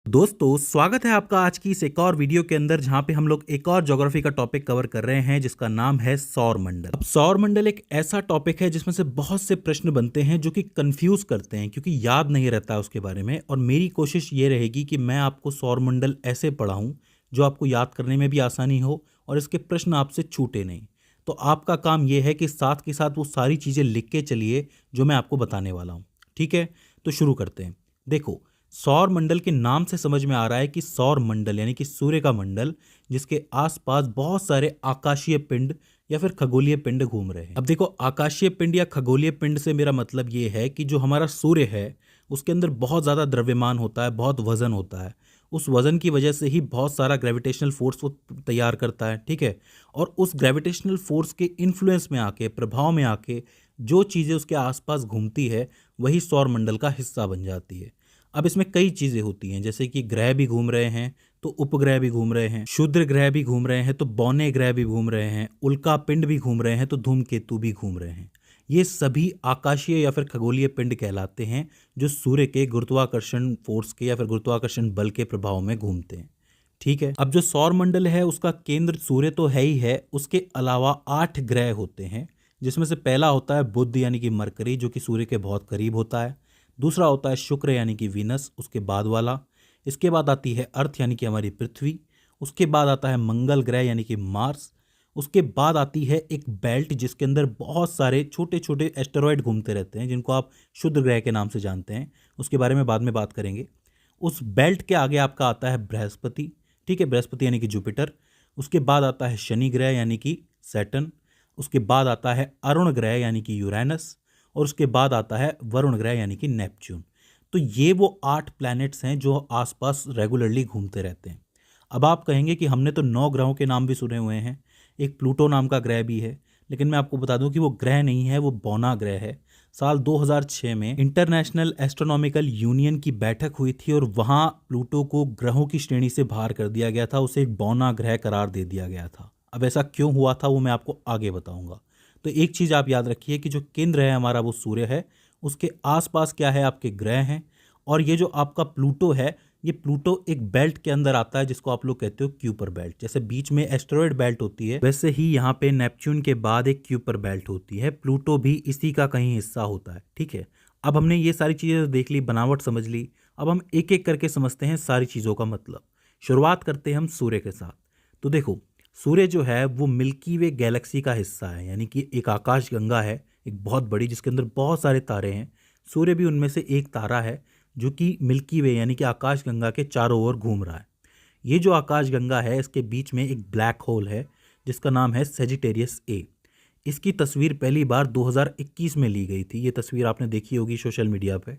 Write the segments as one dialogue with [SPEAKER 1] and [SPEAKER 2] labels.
[SPEAKER 1] दोस्तों स्वागत है आपका आज की इस एक और वीडियो के अंदर जहां पे हम लोग एक और ज्योग्राफी का टॉपिक कवर कर रहे हैं जिसका नाम है सौर मंडल। अब सौर मंडल एक ऐसा टॉपिक है जिसमें से बहुत से प्रश्न बनते हैं जो कि कंफ्यूज करते हैं क्योंकि याद नहीं रहता है उसके बारे में। और मेरी कोशिश ये रहेगी कि मैं आपको सौर मंडल ऐसे पढ़ाऊं जो आपको याद करने में भी आसानी हो और इसके प्रश्न आपसे छूटे नहीं। तो आपका काम यह है कि साथ के साथ वो सारी चीज़ें लिख के चलिए जो मैं आपको बताने वाला हूँ। ठीक है, तो शुरू करते हैं। देखो, सौर मंडल के नाम से समझ में आ रहा है कि सौर मंडल यानी कि सूर्य का मंडल जिसके आसपास बहुत सारे आकाशीय पिंड या फिर खगोलीय पिंड घूम रहे हैं। अब देखो, आकाशीय पिंड या खगोलीय पिंड से मेरा मतलब ये है कि जो हमारा सूर्य है उसके अंदर बहुत ज़्यादा द्रव्यमान होता है, बहुत वजन होता है। उस वजन की वजह से ही बहुत सारा ग्रेविटेशनल फोर्स वो तैयार करता है। ठीक है, और उस ग्रेविटेशनल फोर्स के इन्फ्लुएंस में आके, प्रभाव में आके जो चीज़ें उसके आसपास घूमती है वही सौर मंडल का हिस्सा बन जाती है। अब इसमें कई चीज़ें होती हैं, जैसे कि ग्रह भी घूम रहे हैं तो उपग्रह भी घूम रहे हैं, क्षुद्र ग्रह भी घूम रहे हैं तो बौने ग्रह भी घूम रहे हैं, उल्का पिंड भी घूम रहे हैं तो धूमकेतु भी घूम रहे हैं। ये सभी आकाशीय या फिर खगोलीय पिंड कहलाते हैं जो सूर्य के गुरुत्वाकर्षण फोर्स के या फिर गुरुत्वाकर्षण बल के प्रभाव में घूमते हैं। ठीक है, अब जो सौर मंडल है उसका केंद्र सूर्य तो है ही है, उसके अलावा 8 ग्रह होते हैं जिसमें से पहला होता है बुध यानी कि मरकरी जो कि सूर्य के बहुत करीब होता है। दूसरा होता है शुक्र यानी कि वीनस, उसके बाद वाला। इसके बाद आती है अर्थ यानी कि हमारी पृथ्वी। उसके बाद आता है मंगल ग्रह यानी कि मार्स। उसके बाद आती है एक बेल्ट जिसके अंदर बहुत सारे छोटे छोटे एस्टेरॉयड घूमते रहते हैं जिनको आप क्षुद्र ग्रह के नाम से जानते हैं, उसके बारे में बाद में बात करेंगे। उस बेल्ट के आगे आपका आता है बृहस्पति। ठीक है, बृहस्पति यानी कि जुपिटर। उसके बाद आता है शनि ग्रह यानी कि सैटर्न। उसके बाद आता है अरुण ग्रह यानी कि यूरेनस। और उसके बाद आता है वरुण ग्रह यानी कि नेपच्यून। तो ये वो 8 प्लैनेट्स हैं जो आसपास रेगुलरली घूमते रहते हैं। अब आप कहेंगे कि हमने तो 9 ग्रहों के नाम भी सुने हुए हैं, एक प्लूटो नाम का ग्रह भी है, लेकिन मैं आपको बता दूं कि वो ग्रह नहीं है, वो बौना ग्रह है। साल 2006 में इंटरनेशनल एस्ट्रोनॉमिकल यूनियन की बैठक हुई थी और वहाँ प्लूटो को ग्रहों की श्रेणी से बाहर कर दिया गया था, उसे एक बौना ग्रह करार दे दिया गया था। अब ऐसा क्यों हुआ था वो मैं आपको आगे बताऊंगा। तो एक चीज़ आप याद रखिए कि जो केंद्र है हमारा वो सूर्य है, उसके आसपास क्या है, आपके ग्रह हैं। और ये जो आपका प्लूटो है, ये प्लूटो एक बेल्ट के अंदर आता है जिसको आप लोग कहते हो क्यूपर बेल्ट। जैसे बीच में एस्टेरॉयड बेल्ट होती है वैसे ही यहाँ पे नेपच्यून के बाद एक क्यूपर बेल्ट होती है, प्लूटो भी इसी का कहीं हिस्सा होता है। ठीक है, अब हमने ये सारी चीज़ें देख ली, बनावट समझ ली। अब हम एक एक करके समझते हैं सारी चीज़ों का मतलब। शुरुआत करते हैं हम सूर्य के साथ। तो देखो, सूर्य जो है वो मिल्की वे गैलेक्सी का हिस्सा है, यानी कि एक आकाश गंगा है, एक बहुत बड़ी, जिसके अंदर बहुत सारे तारे हैं। सूर्य भी उनमें से एक तारा है जो कि मिल्की वे यानी कि आकाश गंगा के चारों ओर घूम रहा है। ये जो आकाश गंगा है इसके बीच में एक ब्लैक होल है जिसका नाम है सेजिटेरियस ए। इसकी तस्वीर पहली बार 2021 में ली गई थी, ये तस्वीर आपने देखी होगी सोशल मीडिया पे।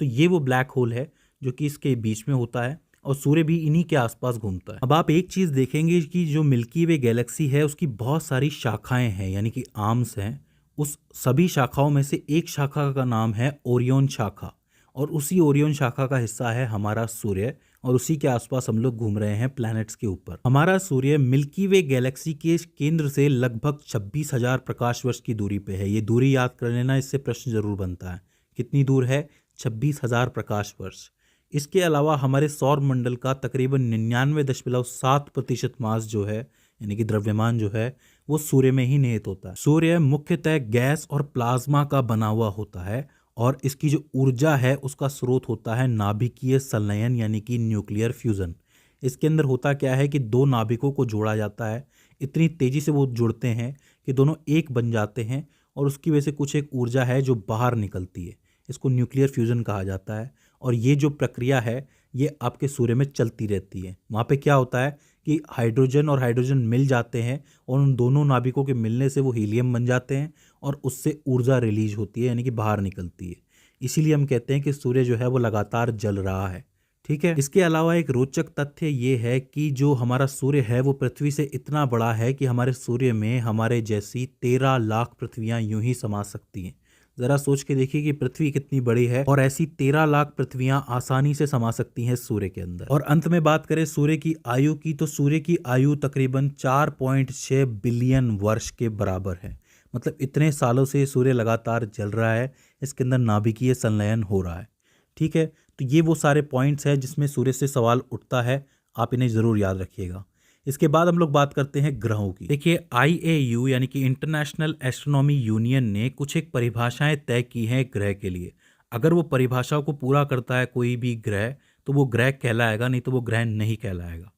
[SPEAKER 1] तो ये वो ब्लैक होल है जो कि इसके बीच में होता है और सूर्य भी इन्हीं के आसपास घूमता है। अब आप एक चीज़ देखेंगे कि जो मिल्की वे गैलेक्सी है उसकी बहुत सारी शाखाएं हैं, यानी कि आर्म्स हैं। उस सभी शाखाओं में से एक शाखा का नाम है ओरियन शाखा, और उसी ओरियन शाखा का हिस्सा है हमारा सूर्य, और उसी के आसपास हम लोग घूम रहे हैं प्लैनेट्स के ऊपर। हमारा सूर्य मिल्की वे गैलेक्सी के केंद्र से लगभग 26,000 प्रकाश वर्ष की दूरी पे है। ये दूरी याद कर लेना, इससे प्रश्न जरूर बनता है। कितनी दूर है? 26,000 प्रकाश वर्ष। इसके अलावा हमारे सौर मंडल का तकरीबन 99.7% मास जो है, यानी कि द्रव्यमान जो है, वो सूर्य में ही निहित होता है। सूर्य मुख्यतः गैस और प्लाज्मा का बना हुआ होता है और इसकी जो ऊर्जा है उसका स्रोत होता है नाभिकीय संलयन यानी कि न्यूक्लियर फ्यूजन। इसके अंदर होता क्या है कि दो नाभिकों को जोड़ा जाता है, इतनी तेजी से वो जुड़ते हैं कि दोनों एक बन जाते हैं और उसकी वजह से कुछ एक ऊर्जा है जो बाहर निकलती है, इसको न्यूक्लियर फ्यूजन कहा जाता है। और ये जो प्रक्रिया है ये आपके सूर्य में चलती रहती है। वहाँ पे क्या होता है कि हाइड्रोजन और हाइड्रोजन मिल जाते हैं और उन दोनों नाभिकों के मिलने से वो हीलियम बन जाते हैं और उससे ऊर्जा रिलीज होती है, यानी कि बाहर निकलती है। इसीलिए हम कहते हैं कि सूर्य जो है वो लगातार जल रहा है। ठीक है, इसके अलावा एक रोचक तथ्य ये है कि जो हमारा सूर्य है वो पृथ्वी से इतना बड़ा है कि हमारे सूर्य में हमारे जैसी 13 लाख पृथ्वियां यूं ही समा सकती हैं। जरा सोच के देखिए कि पृथ्वी कितनी बड़ी है और ऐसी 13 लाख पृथ्वियां आसानी से समा सकती हैं सूर्य के अंदर। और अंत में बात करें सूर्य की आयु की, तो सूर्य की आयु तकरीबन 4.6 बिलियन वर्ष के बराबर है। मतलब इतने सालों से सूर्य लगातार जल रहा है, इसके अंदर नाभिकीय संलयन हो रहा है। ठीक है, तो ये वो सारे पॉइंट्स हैं जिसमें सूर्य से सवाल उठता है, आप इन्हें ज़रूर याद रखिएगा। इसके बाद हम लोग बात करते हैं ग्रहों की। देखिए IAU यानी कि इंटरनेशनल एस्ट्रोनॉमी यूनियन ने कुछ एक परिभाषाएं तय की हैं ग्रह के लिए। अगर वो परिभाषाओं को पूरा करता है कोई भी ग्रह तो वो ग्रह कहलाएगा, नहीं तो वो ग्रह नहीं कहलाएगा।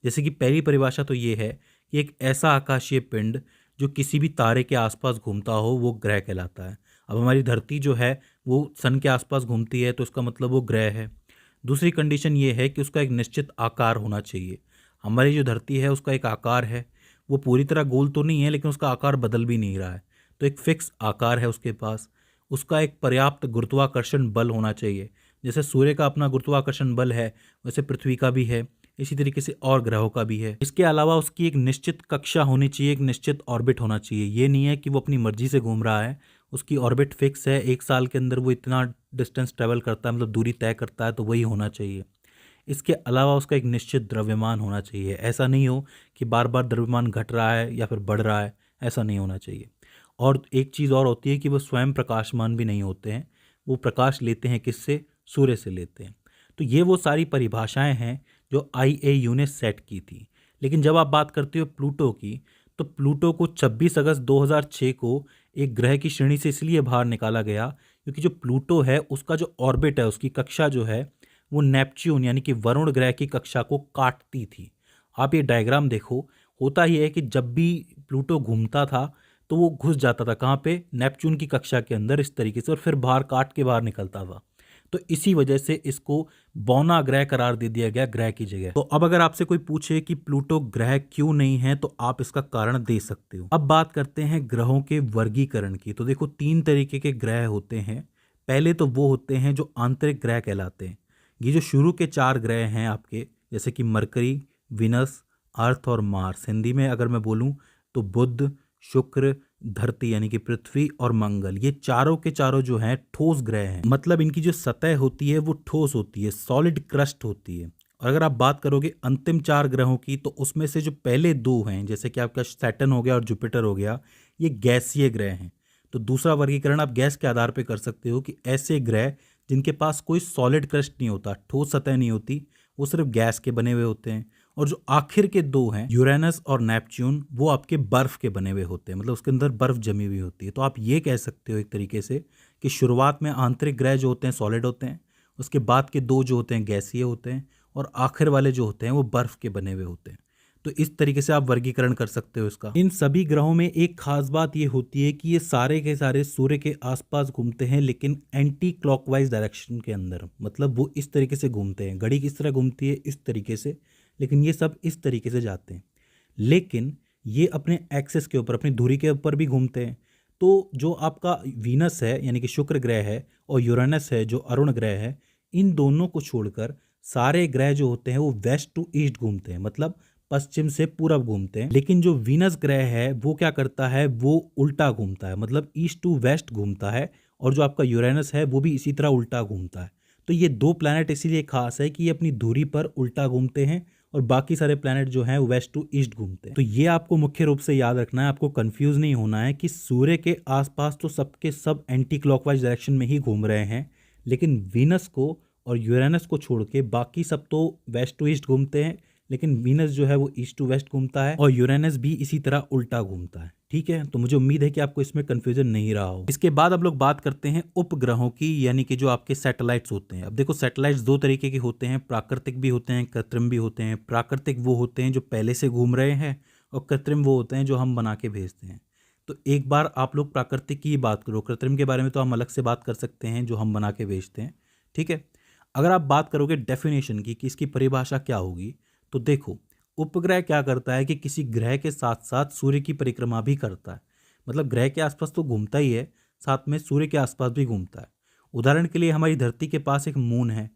[SPEAKER 1] जैसे कि पहली परिभाषा तो ये है कि एक ऐसा आकाशीय पिंड जो किसी भी तारे के आसपास घूमता हो वो ग्रह कहलाता है। अब हमारी धरती जो है वो सन के आसपास घूमती है तो इसका मतलब वो ग्रह है। दूसरी कंडीशन ये है कि उसका एक निश्चित आकार होना चाहिए। हमारी जो धरती है उसका एक आकार है, वो पूरी तरह गोल तो नहीं है लेकिन उसका आकार बदल भी नहीं रहा है, तो एक फिक्स आकार है उसके पास। उसका एक पर्याप्त गुरुत्वाकर्षण बल होना चाहिए। जैसे सूर्य का अपना गुरुत्वाकर्षण बल है वैसे पृथ्वी का भी है, इसी तरीके से और ग्रहों का भी है। इसके अलावा उसकी एक निश्चित कक्षा होनी चाहिए, एक निश्चित ऑर्बिट होना चाहिए। ये नहीं है कि वो अपनी मर्जी से घूम रहा है, उसकी ऑर्बिट फिक्स है, एक साल के अंदर वो इतना डिस्टेंस ट्रेवल करता है, मतलब दूरी तय करता है, तो वही होना चाहिए। इसके अलावा उसका एक निश्चित द्रव्यमान होना चाहिए। ऐसा नहीं हो कि बार बार द्रव्यमान घट रहा है या फिर बढ़ रहा है, ऐसा नहीं होना चाहिए। और एक चीज़ और होती है कि वो स्वयं प्रकाशमान भी नहीं होते हैं, वो प्रकाश लेते हैं किससे? सूर्य से लेते हैं। तो ये वो सारी परिभाषाएं हैं जो IAU ने सेट की थी। लेकिन जब आप बात करते हो प्लूटो की, तो प्लूटो को 26 अगस्त 2006 को एक ग्रह की श्रेणी से इसलिए बाहर निकाला गया क्योंकि जो प्लूटो है उसका जो ऑर्बिट है, उसकी कक्षा जो है वो नेपच्यून यानी कि वरुण ग्रह की कक्षा को काटती थी। आप ये डायग्राम देखो, होता ही है कि जब भी प्लूटो घूमता था तो वो घुस जाता था कहाँ पे? नेपच्यून की कक्षा के अंदर इस तरीके से, और फिर बाहर काट के बाहर निकलता था। तो इसी वजह से इसको बौना ग्रह करार दे दिया गया ग्रह की जगह। तो अब अगर आपसे कोई पूछे कि प्लूटो ग्रह क्यों नहीं है तो आप इसका कारण दे सकते हो। अब बात करते हैं ग्रहों के वर्गीकरण की। तो देखो 3 तरीके के ग्रह होते हैं। पहले तो वो होते हैं जो आंतरिक ग्रह कहलाते हैं। ये जो शुरू के 4 ग्रह हैं आपके, जैसे कि मरकरी, विनस, अर्थ और मार्स, हिंदी में अगर मैं बोलूँ तो बुध, शुक्र, धरती यानी कि पृथ्वी और मंगल, ये चारों के चारों जो हैं ठोस ग्रह हैं। मतलब इनकी जो सतह होती है वो ठोस होती है, सॉलिड क्रस्ट होती है। और अगर आप बात करोगे अंतिम 4 ग्रहों की तो उसमें से जो पहले 2 हैं, जैसे कि आपका सैटर्न हो गया और जुपिटर हो गया, ये गैसीय ग्रह हैं। तो दूसरा वर्गीकरण आप गैस के आधार पर कर सकते हो कि ऐसे ग्रह जिनके पास कोई सॉलिड क्रस्ट नहीं होता, ठोस सतह नहीं होती, वो सिर्फ गैस के बने हुए होते हैं। और जो आखिर के 2 हैं यूरेनस और नेपच्यून, वो आपके बर्फ के बने हुए होते हैं, मतलब उसके अंदर बर्फ जमी हुई होती है। तो आप ये कह सकते हो एक तरीके से कि शुरुआत में आंतरिक ग्रह जो होते हैं सॉलिड होते हैं, उसके बाद के 2 जो होते हैं गैसीय होते हैं, और आखिर वाले जो होते हैं वो बर्फ के बने हुए होते हैं। तो इस तरीके से आप वर्गीकरण कर सकते हो इसका। इन सभी ग्रहों में एक खास बात ये होती है कि ये सारे के सारे सूर्य के आसपास घूमते हैं, लेकिन एंटी क्लॉकवाइज डायरेक्शन के अंदर। मतलब वो इस तरीके से घूमते हैं, घड़ी किस तरह घूमती है इस तरीके से, लेकिन ये सब इस तरीके से जाते हैं। लेकिन ये अपने एक्सिस के ऊपर, अपनी धुरी के ऊपर भी घूमते हैं। तो जो आपका वीनस है यानी कि शुक्र ग्रह है, और यूरेनस है जो अरुण ग्रह है, इन दोनों को छोड़कर सारे ग्रह जो होते हैं वो वेस्ट टू ईस्ट घूमते हैं, मतलब पश्चिम से पूरब घूमते हैं। लेकिन जो वीनस ग्रह है वो क्या करता है? वो उल्टा घूमता है, मतलब ईस्ट टू वेस्ट घूमता है। और जो आपका यूरेनस है वो भी इसी तरह उल्टा घूमता है। तो ये 2 प्लैनेट इसीलिए खास है कि ये अपनी धुरी पर उल्टा घूमते हैं, और बाकी सारे प्लैनेट जो हैं वेस्ट टू ईस्ट घूमते हैं। तो ये आपको मुख्य रूप से याद रखना है, आपको कंफ्यूज नहीं होना है कि सूर्य के आसपास तो सबके सब एंटी क्लॉकवाइज डायरेक्शन में ही घूम रहे हैं, लेकिन वीनस को और यूरेनस को छोड़ के बाकी सब तो वेस्ट टू ईस्ट घूमते हैं, लेकिन वीनस जो है वो ईस्ट टू वेस्ट घूमता है, और यूरेनस भी इसी तरह उल्टा घूमता है। ठीक है, तो मुझे उम्मीद है कि आपको इसमें कंफ्यूजन नहीं रहा हो। इसके बाद हम लोग बात करते हैं उपग्रहों की, यानी कि जो आपके सैटेलाइट्स होते हैं। अब देखो सैटेलाइट्स 2 तरीके के होते हैं, प्राकृतिक भी होते हैं, कृत्रिम भी होते हैं। प्राकृतिक वो होते हैं जो पहले से घूम रहे हैं, और कृत्रिम वो होते हैं जो हम बना के भेजते हैं। तो एक बार आप लोग प्राकृतिक की बात करो, कृत्रिम के बारे में तो हम अलग से बात कर सकते हैं जो हम बना के भेजते हैं। ठीक है, अगर आप बात करोगे डेफिनेशन की कि इसकी परिभाषा क्या होगी, तो देखो उपग्रह क्या करता है कि किसी ग्रह के साथ साथ सूर्य की परिक्रमा भी करता है। मतलब ग्रह के आसपास तो घूमता ही है, साथ में सूर्य के आसपास भी घूमता है। उदाहरण के लिए हमारी धरती के पास एक मून है,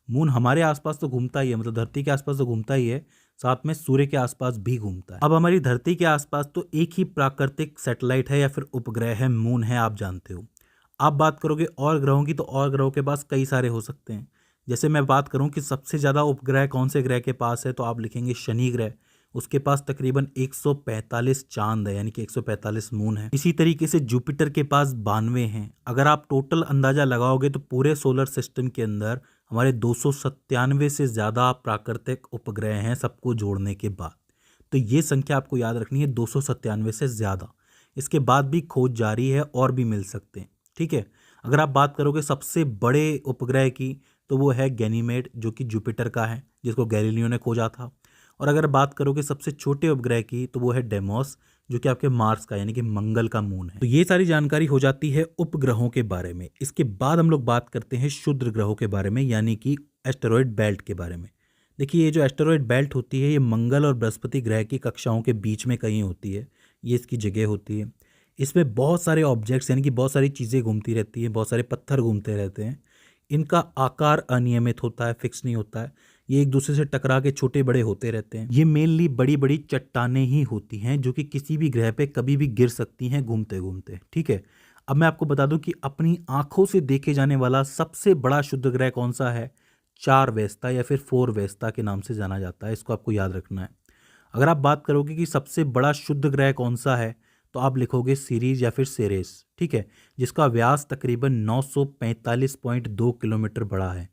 [SPEAKER 1] मून हमारे आसपास तो घूमता ही है, मतलब धरती के आसपास तो घूमता ही है, साथ में सूर्य के आसपास भी घूमता है। अब हमारी धरती के आसपास तो एक ही प्राकृतिक सैटेलाइट है या फिर उपग्रह है, मून है, आप जानते हो। आप बात करोगे और ग्रहों की, तो और ग्रहों के पास कई सारे हो सकते हैं। जैसे मैं बात करूं कि सबसे ज़्यादा उपग्रह कौन से ग्रह के पास है, तो आप लिखेंगे शनि ग्रह। उसके पास तकरीबन 145 चांद है, यानी कि 145 मून है। इसी तरीके से जुपिटर के पास 92 हैं। अगर आप टोटल अंदाजा लगाओगे तो पूरे सोलर सिस्टम के अंदर हमारे 297 से ज़्यादा प्राकृतिक उपग्रह हैं सबको जोड़ने के बाद। तो ये संख्या आपको याद रखनी है, 297 से ज़्यादा। इसके बाद भी खोज जारी है और भी मिल सकते हैं, ठीक है। अगर आप बात करोगे सबसे बड़े उपग्रह की, तो वो है गैनीमेड, जो कि जुपिटर का है, जिसको गैलीलियो ने खोजा था। और अगर बात करोगे सबसे छोटे उपग्रह की, तो वो है डेमोस, जो कि आपके मार्स का यानी कि मंगल का मून है। तो ये सारी जानकारी हो जाती है उपग्रहों के बारे में। इसके बाद हम लोग बात करते हैं क्षुद्र ग्रहों के बारे में, यानी कि एस्टेरॉयड बेल्ट के बारे में। देखिए, ये जो एस्टेरॉयड बेल्ट होती है, ये मंगल और बृहस्पति ग्रह की कक्षाओं के बीच में कहीं होती है। ये इसकी जगह होती है। इसमें बहुत सारे ऑब्जेक्ट्स यानी कि बहुत सारी चीज़ें घूमती रहती हैं, बहुत सारे पत्थर घूमते रहते हैं। इनका आकार अनियमित होता है, फिक्स नहीं होता है। ये एक दूसरे से टकरा के छोटे बड़े होते रहते हैं। ये मेनली बड़ी बड़ी चट्टानें ही होती हैं, जो कि किसी भी ग्रह पे कभी भी गिर सकती हैं घूमते घूमते, ठीक है। अब मैं आपको बता दूं कि अपनी आंखों से देखे जाने वाला सबसे बड़ा शुद्ध ग्रह कौन सा है? 4 वेस्ता या फिर 4 वेस्ता के नाम से जाना जाता है। इसको आपको याद रखना है। अगर आप बात करोगे कि सबसे बड़ा शुद्ध ग्रह कौन सा है, तो आप लिखोगे सीरीज या फिर सेरेस, ठीक है, जिसका व्यास तकरीबन 945.2 किलोमीटर बड़ा है।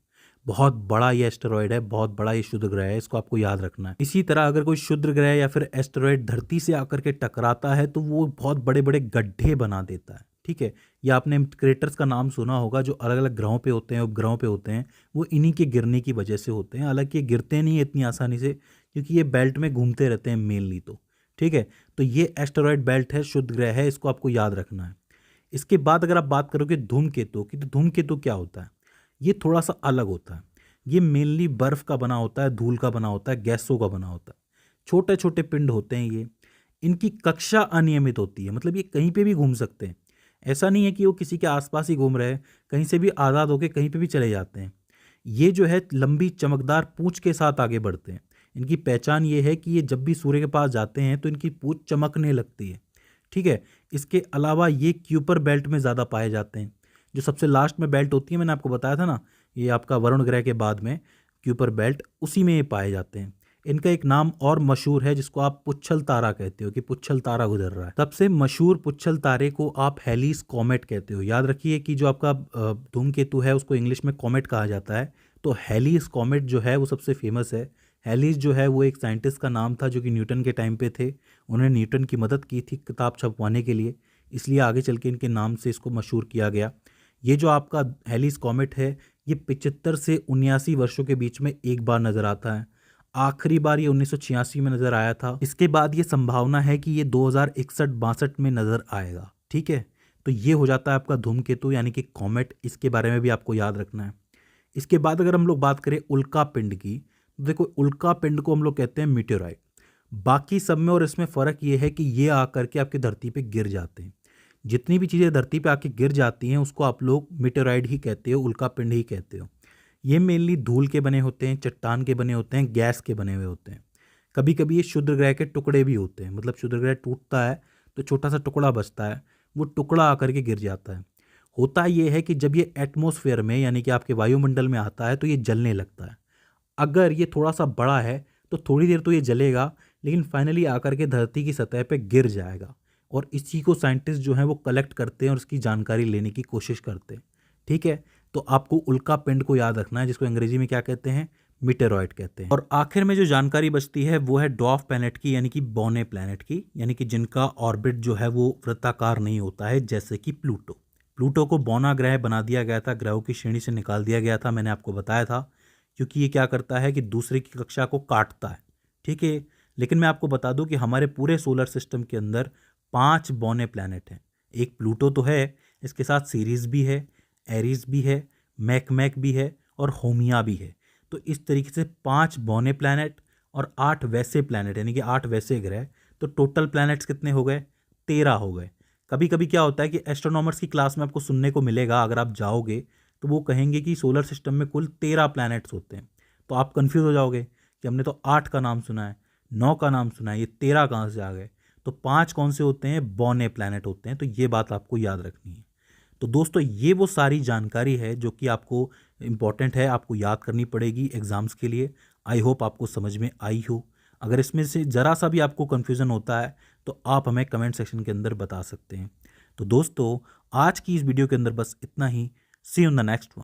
[SPEAKER 1] बहुत बड़ा ये एस्टेरॉयड है, बहुत बड़ा ये शुद्ध ग्रह है, इसको आपको याद रखना है। इसी तरह अगर कोई शुद्ध ग्रह या फिर एस्टेरॉयड धरती से आकर के टकराता है, तो वो बहुत बड़े बड़े गड्ढे बना देता है, ठीक है। या आपने क्रेटर्स का नाम सुना होगा, जो अलग अलग ग्रहों पे होते हैं, उपग्रहों पे होते हैं, वो इन्हीं के गिरने की वजह से होते हैं। हालांकि ये गिरते नहीं है इतनी आसानी से, क्योंकि ये बेल्ट में घूमते रहते हैं मेनली, तो ठीक है। तो ये एस्टेरॉयड बेल्ट है, शुद्ध ग्रह है, इसको आपको याद रखना है। इसके बाद अगर आप बात करोगे धूमकेतु की, तो धूमकेतु क्या होता है? ये थोड़ा सा अलग होता है। ये मेनली बर्फ का बना होता है, धूल का बना होता है, गैसों का बना होता है। छोटे छोटे पिंड होते हैं ये। इनकी कक्षा अनियमित होती है, मतलब ये कहीं पे भी घूम सकते हैं। ऐसा नहीं है कि वो किसी के आसपास ही घूम रहे हैं, कहीं से भी आज़ाद होकर कहीं पे भी चले जाते हैं। ये जो है लंबी चमकदार पूंछ के साथ आगे बढ़ते हैं। इनकी पहचान ये है कि ये जब भी सूर्य के पास जाते हैं तो इनकी पूंछ चमकने लगती है, ठीक है। इसके अलावा ये क्यूपर बेल्ट में ज़्यादा पाए जाते हैं। जो सबसे लास्ट में बेल्ट होती है, मैंने आपको बताया था ना, ये आपका वरुण ग्रह के बाद में क्यूपर बेल्ट, उसी में ये पाए जाते हैं। इनका एक नाम और मशहूर है, जिसको आप पुच्छल तारा कहते हो, कि पुच्छल तारा गुजर रहा है। सबसे मशहूर पुच्छल तारे को आप हेलीज कॉमेट कहते हो। याद रखिए कि जो आपका धूमकेतु है, उसको इंग्लिश में कॉमेट कहा जाता है। तो हेलीज कॉमेट जो है वो सबसे फेमस है। हेलीज जो है वो एक साइंटिस्ट का नाम था, जो कि न्यूटन के टाइम पे थे। उन्होंने न्यूटन की मदद की थी किताब छपवाने के लिए, इसलिए आगे चल के इनके नाम से इसको मशहूर किया गया। ये जो आपका हेलीज कॉमेट है, ये 75 से 79 वर्षों के बीच में एक बार नजर आता है। आखिरी बार ये 1986 में नजर आया था। इसके बाद ये संभावना है कि ये 2061-62 में नजर आएगा, ठीक है। तो ये हो जाता है आपका धूमकेतु यानी कि कॉमेट। इसके बारे में भी आपको याद रखना है। इसके बाद अगर हम लोग बात करें उल्का पिंड की, तो देखो उल्का पिंड को हम लोग कहते हैं मीटेओराइट। बाकी सब में और इसमें फ़र्क ये है कि ये आकर के आपकी धरती पे गिर जाते हैं। जितनी भी चीज़ें धरती पे आके गिर जाती हैं, उसको आप लोग मीटेओराइट ही कहते हो, उल्का पिंड ही कहते हो। ये मेनली धूल के बने होते हैं, चट्टान के बने होते हैं, गैस के बने हुए होते हैं। कभी कभी ये क्षुद्र ग्रह के टुकड़े भी होते हैं, मतलब क्षुद्र ग्रह टूटता है तो छोटा सा टुकड़ा बचता है, वो टुकड़ा आकर के गिर जाता है। होता ये है कि जब ये एटमॉस्फेयर में यानी कि आपके वायुमंडल में आता है, तो ये जलने लगता है। अगर ये थोड़ा सा बड़ा है तो थोड़ी देर तो ये जलेगा, लेकिन फाइनली आकर के धरती की सतह पे गिर जाएगा। और इसी को साइंटिस्ट जो हैं वो कलेक्ट करते हैं और उसकी जानकारी लेने की कोशिश करते हैं, ठीक है। तो आपको उल्का पिंड को याद रखना है, जिसको अंग्रेजी में क्या कहते हैं? मीटेरॉइड कहते हैं। और आखिर में जो जानकारी बचती है वो है ड्वार्फ प्लैनेट की, यानी कि बौने प्लैनेट की, यानी कि जिनका ऑर्बिट जो है वो वृत्ताकार नहीं होता है, जैसे कि प्लूटो। प्लूटो को बौना ग्रह बना दिया गया था, ग्रहों की श्रेणी से निकाल दिया गया था, मैंने आपको बताया था, क्योंकि ये क्या करता है कि दूसरे की कक्षा को काटता है, ठीक है। लेकिन मैं आपको बता दूं कि हमारे पूरे सोलर सिस्टम के अंदर 5 बौने प्लैनेट हैं। एक प्लूटो तो है, इसके साथ सीरीज भी है, एरीज भी है, मैकमैक भी है और होमिया भी है। तो इस तरीके से 5 बौने प्लैनेट और 8 वैसे प्लैनेट, यानी कि 8 वैसे ग्रह। तो टोटल प्लैनेट्स कितने हो गए? 13 हो गए। कभी कभी क्या होता है कि एस्ट्रोनॉमर्स की क्लास में आपको सुनने को मिलेगा, अगर आप जाओगे तो वो कहेंगे कि सोलर सिस्टम में कुल 13 प्लैनेट्स होते हैं। तो आप कंफ्यूज हो जाओगे कि हमने तो 8 का नाम सुना है, 9 का नाम सुना है, ये 13 कहाँ से आ गए? तो 5 कौन से होते हैं? बौने प्लैनेट होते हैं। तो ये बात आपको याद रखनी है। तो दोस्तों ये वो सारी जानकारी है जो कि आपको इम्पॉर्टेंट है, आपको याद करनी पड़ेगी एग्ज़ाम्स के लिए। आई होप आपको समझ में आई हो। अगर इसमें से ज़रा सा भी आपको कन्फ्यूज़न होता है तो आप हमें कमेंट सेक्शन के अंदर बता सकते हैं। तो दोस्तों आज की इस वीडियो के अंदर बस इतना ही। See you in the next one.